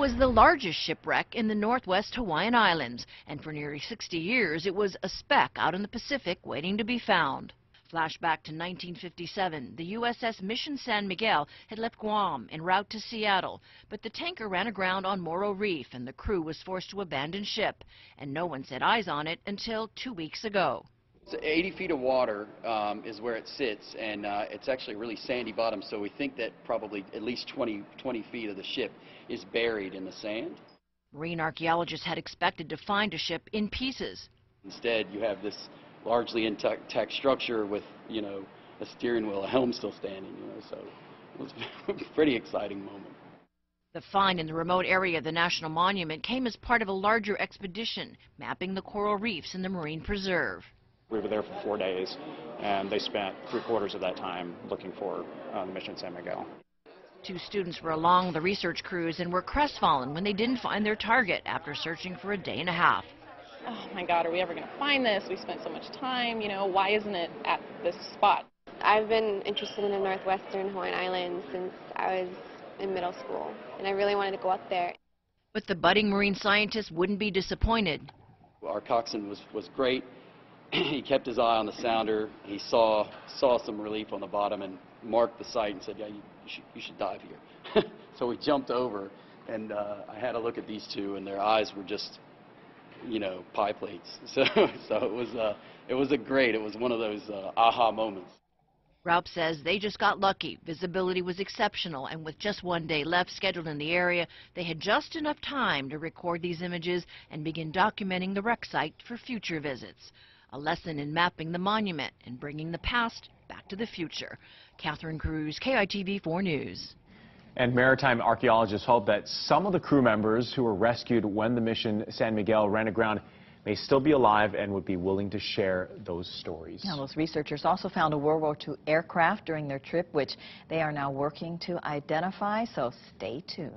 was the largest shipwreck in the northwest Hawaiian Islands, and for nearly 60 years it was a speck out in the Pacific waiting to be found. Flashback to 1957, the USS Mission San Miguel had left Guam en route to Seattle, but the tanker ran aground on Morro Reef and the crew was forced to abandon ship, and no one set eyes on it until 2 weeks ago. It's 80 feet of water is where it sits, and it's actually really sandy bottom, so we think that probably at least 20 feet of the ship is buried in the sand. Marine archaeologists had expected to find a ship in pieces. Instead, you have this largely intact structure with, a steering wheel, a helm still standing, so it was a pretty exciting moment. The find in the remote area of the National Monument came as part of a larger expedition, mapping the coral reefs in the marine preserve. We were there for 4 days, and they spent 3/4 of that time looking for the Mission San Miguel. 2 students were along the research cruise and were crestfallen when they didn't find their target after searching for a day and a half. Oh my God, are we ever going to find this? We spent so much time, why isn't it at this spot? I've been interested in the northwestern Hawaiian Islands since I was in middle school, and I really wanted to go up there. But the budding marine scientist wouldn't be disappointed. Our coxswain was great. He kept his eye on the sounder. He saw some relief on the bottom and marked the site and said, yeah, you should dive here. So we jumped over, and I had a look at these two, and their eyes were just, pie plates. So it was one of those aha moments. Raup says they just got lucky. Visibility was exceptional, and with just 1 day left scheduled in the area, they had just enough time to record these images and begin documenting the wreck site for future visits. A lesson in mapping the monument and bringing the past back to the future. Catherine Cruz, KITV 4 News. And maritime archaeologists hope that some of the crew members who were rescued when the Mission San Miguel ran aground may still be alive and would be willing to share those stories. Now, those researchers also found a World War II aircraft during their trip, which they are now working to identify, so stay tuned.